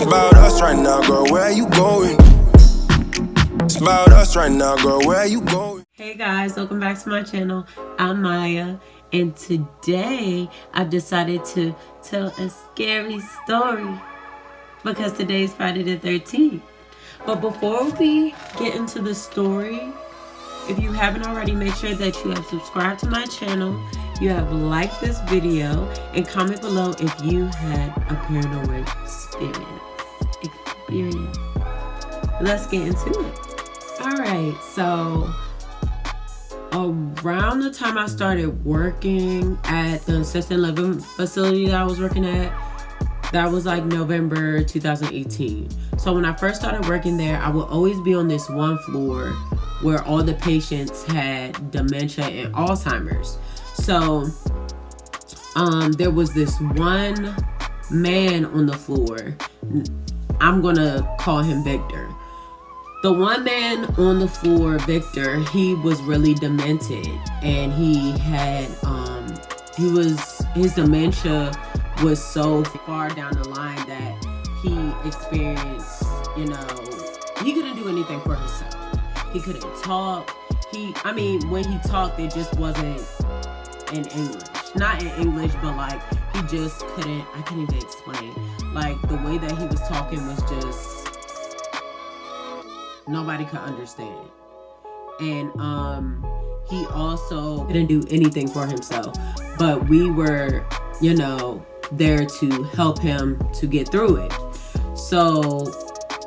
It's about us right now, girl, where you going? It's about us right now, girl, where you going? Hey guys, welcome back to my channel. I'm Maya, and today I've decided to tell a scary story because today's Friday the 13th. But before we get into the story, if you haven't already, make sure that you have subscribed to my channel, you have liked this video, and comment below if you had a paranormal experience. Let's get into it. Alright, so around the time I started working at the assisted living facility that I was working at, that was like November 2018. So when I first started working there, I would always be on this one floor where all the patients had dementia and Alzheimer's. So there was this one man on the floor. I'm gonna call him Victor. The one man on the floor, Victor, he was really demented, and he had his dementia was so far down the line that he experienced, he couldn't do anything for himself. He couldn't talk. When he talked, it just wasn't in English. Not in English, but like he just couldn't, I can't even explain. Like the way that he was talking was just, nobody could understand. And he also didn't do anything for himself. But we were, there to help him to get through it. So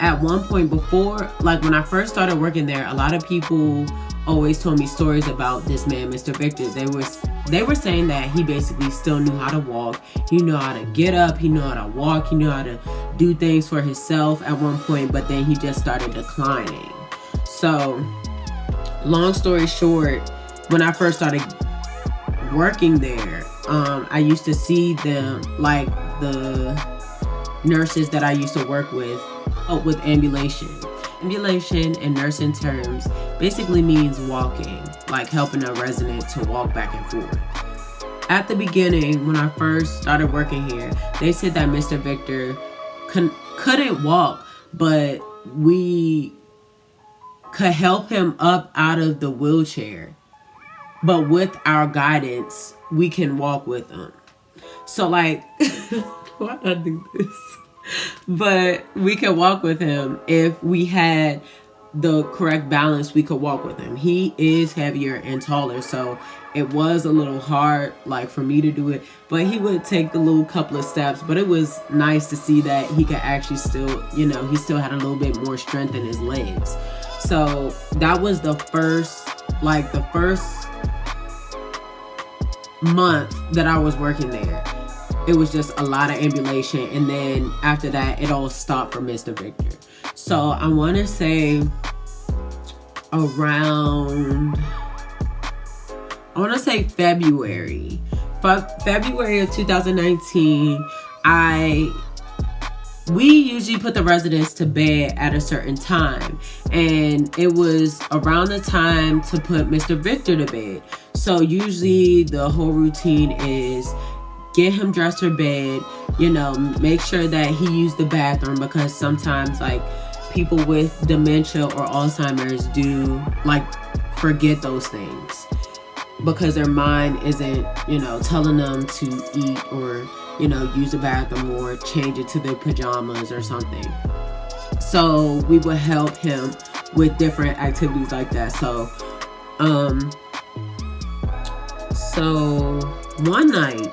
at one point before, like when I first started working there, a lot of people always told me stories about this man, Mr. Victor. They were saying that he basically still knew how to walk. He knew how to get up. He knew how to walk. He knew how to do things for himself at one point, but then he just started declining. So long story short, when I first started working there, I used to see them, like the nurses that I used to work with ambulation. Ambulation in nursing terms basically means walking, like helping a resident to walk back and forth. At the beginning, when I first started working here, they said that Mr. Victor couldn't walk, but we could help him up out of the wheelchair. But with our guidance, we can walk with him. So like, why did I do this? But we could walk with him. If we had the correct balance, we could walk with him. He is heavier and taller, so it was a little hard like for me to do it, but he would take the little couple of steps. But it was nice to see that he could actually still, he still had a little bit more strength in his legs. So that was the first month that I was working there. It was just a lot of ambulation, and then after that it all stopped for Mr. Victor. So I want to say February of 2019, we usually put the residents to bed at a certain time, and it was around the time to put Mr. Victor to bed. So usually the whole routine is get him dressed for bed, make sure that he used the bathroom, because sometimes like people with dementia or Alzheimer's do like forget those things because their mind isn't, telling them to eat or, use the bathroom or change it to their pajamas or something. So we would help him with different activities like that. So one night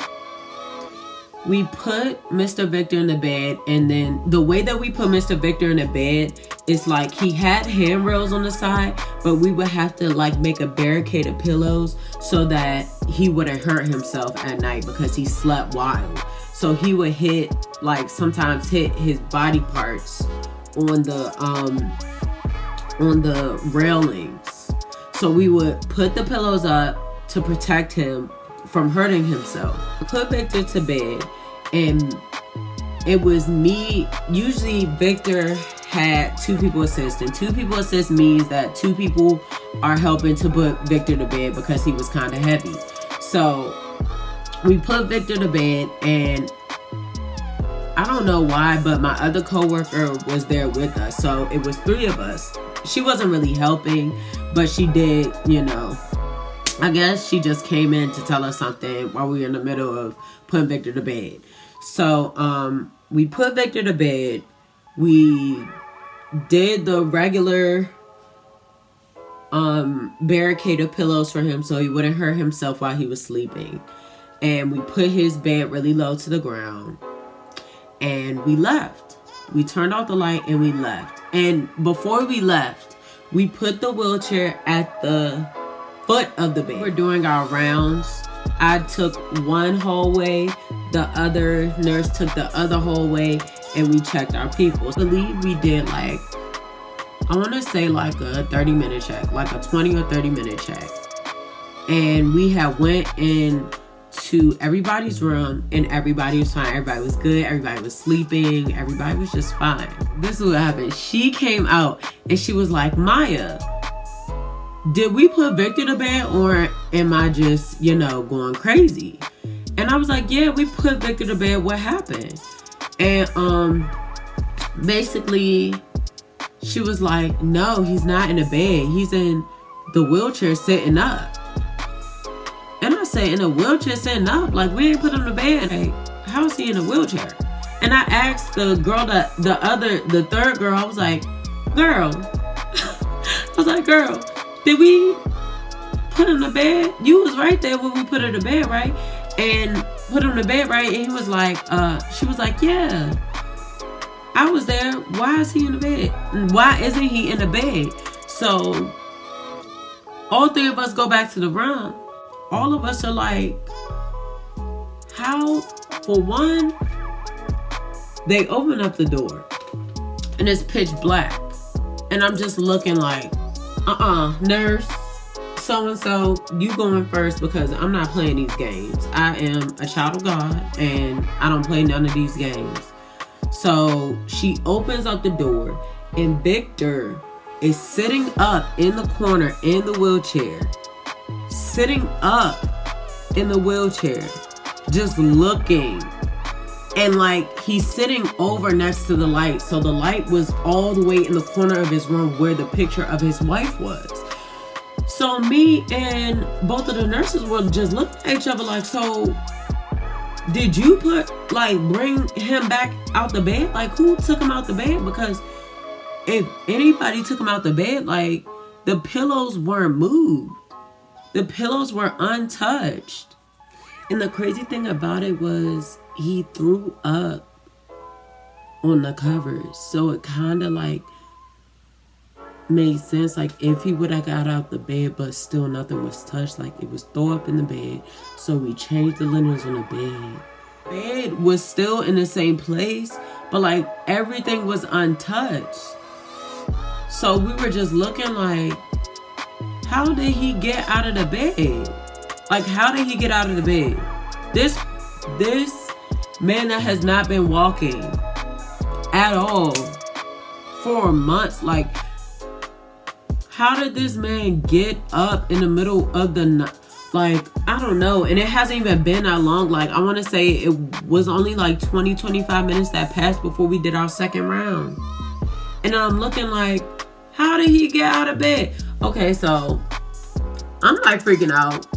we put Mr. Victor in the bed, and then the way that we put Mr. Victor in the bed is like he had handrails on the side, but we would have to like make a barricade of pillows so that he wouldn't hurt himself at night because he slept wild. So he would sometimes hit his body parts on the railings. So we would put the pillows up to protect him from hurting himself. Put Victor to bed, and it was me. Usually Victor had 2 people assist, and 2 people assist means that 2 people are helping to put Victor to bed because he was kind of heavy. So we put Victor to bed, and I don't know why, but my other coworker was there with us. So it was 3 of us. She wasn't really helping, but she did, you know. I guess she just came in to tell us something while we were in the middle of putting Victor to bed. So we put Victor to bed. We did the regular barricaded pillows for him so he wouldn't hurt himself while he was sleeping. And we put his bed really low to the ground. And we left. We turned off the light and we left. And before we left, we put the wheelchair at the foot of the bed. We're doing our rounds. I took one hallway, the other nurse took the other hallway, and we checked our people. I believe we did like, I want to say like a 30-minute check, like a 20 or 30-minute check. And we had went in to everybody's room and everybody was fine. Everybody was good. Everybody was sleeping. Everybody was just fine. This is what happened. She came out and she was like, Maya, did we put Victor to bed or am I just, you know, going crazy? And I was like, yeah, we put Victor to bed. What happened? And basically she was like, no, he's not in the bed. He's in the wheelchair sitting up. And I said, in a wheelchair sitting up? Like, we didn't put him to bed. Like, how is he in a wheelchair? And I asked the girl, the third girl, I was like, girl, did we put him to bed? You was right there when we put her to bed, right? And put him to bed, right? And he was like, she was like, yeah, I was there. Why is he in the bed? Why isn't he in the bed? So all 3 of us go back to the room. All of us are like, how? For one, they open up the door and it's pitch black. And I'm just looking like, nurse, so-and-so, you going first because I'm not playing these games. I am a child of God and I don't play none of these games. So she opens up the door and Victor is sitting up in the corner in the wheelchair. Sitting up in the wheelchair, just looking. And like he's sitting over next to the light. So the light was all the way in the corner of his room where the picture of his wife was. So me and both of the nurses were just looking at each other like, so did you bring him back out the bed? Like, who took him out the bed? Because if anybody took him out the bed, like, the pillows weren't moved. The pillows were untouched. And the crazy thing about it was he threw up on the covers. So it kind of like made sense. Like if he would have got out the bed but still nothing was touched, like it was throw up in the bed. So we changed the linens on the bed. Bed was still in the same place, but like everything was untouched. So we were just looking like, how did he get out of the bed? Like, how did he get out of the bed? This man that has not been walking at all for months, like, how did this man get up in the middle of the night? Like, I don't know. And it hasn't even been that long. Like, I want to say it was only like 20, 25 minutes that passed before we did our second round. And I'm looking like, how did he get out of bed? Okay, so I'm like freaking out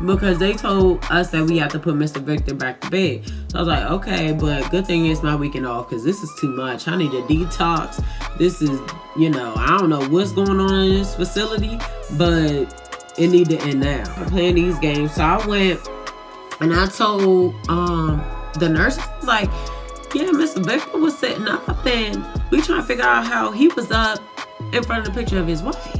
because they told us that we have to put Mr. Victor back to bed. So I was like, okay, but good thing it's my weekend off because this is too much. I need a detox. This is, you know, I don't know what's going on in this facility, but it need to end now. I'm playing these games. So I went and I told the nurse, like, yeah, Mr. Victor was sitting up and we trying to figure out how he was up in front of the picture of his wife.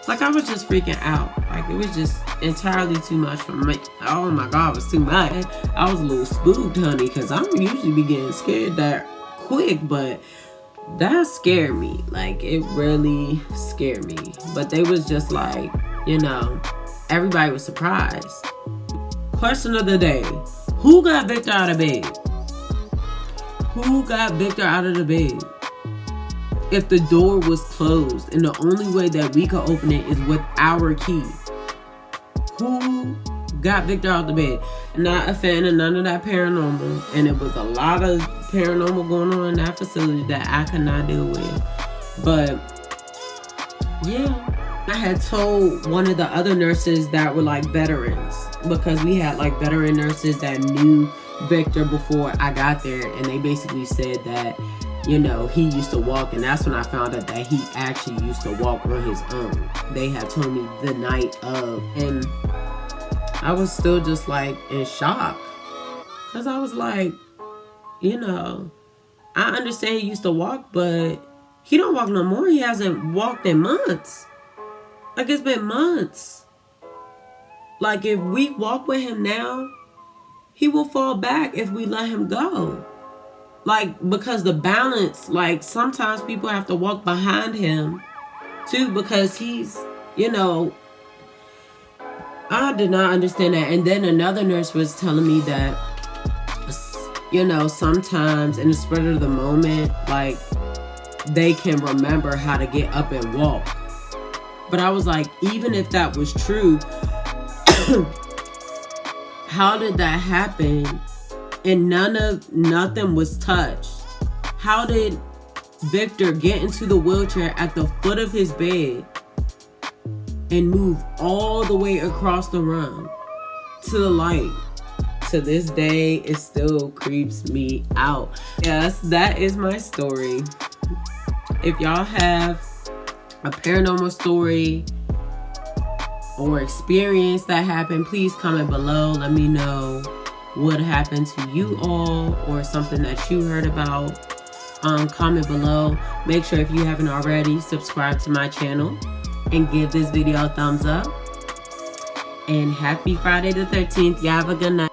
Like, I was just freaking out. Like, it was just entirely too much for me. Oh my God, it was too much. I was a little spooked, honey, because I don't usually be getting scared that quick, but that scared me. Like, it really scared me. But they was just like, you know, everybody was surprised. Question of the day. Who got Victor out of bed? Who got Victor out of the bed? If the door was closed and the only way that we could open it is with our key, who got Victor out the bed. Not a fan of none of that paranormal. And it was a lot of paranormal going on in that facility that I could not deal with. But yeah. I had told one of the other nurses that were like veterans, because we had like veteran nurses that knew Victor before I got there, and they basically said that, you know, he used to walk, and that's when I found out that he actually used to walk on his own. They had told me the night of, and I was still just like in shock, because I was like, you know, I understand he used to walk, but he don't walk no more. He hasn't walked in months. Like, it's been months. Like, if we walk with him now, he will fall back if we let him go. Like, because the balance, like, sometimes people have to walk behind him, too, because he's, you know, I did not understand that. And then another nurse was telling me that, you know, sometimes in the spur of the moment, like, they can remember how to get up and walk. But I was like, even if that was true, how did that happen? And nothing was touched. How did Victor get into the wheelchair at the foot of his bed and move all the way across the room to the light? To this day, it still creeps me out. Yes, that is my story. If y'all have a paranormal story or experience that happened, please comment below. Let me know what happened to you all, or something that you heard about. Comment below. Make sure, if you haven't already, subscribe to my channel and give this video a thumbs up. And happy Friday the 13th. Y'all have a good night.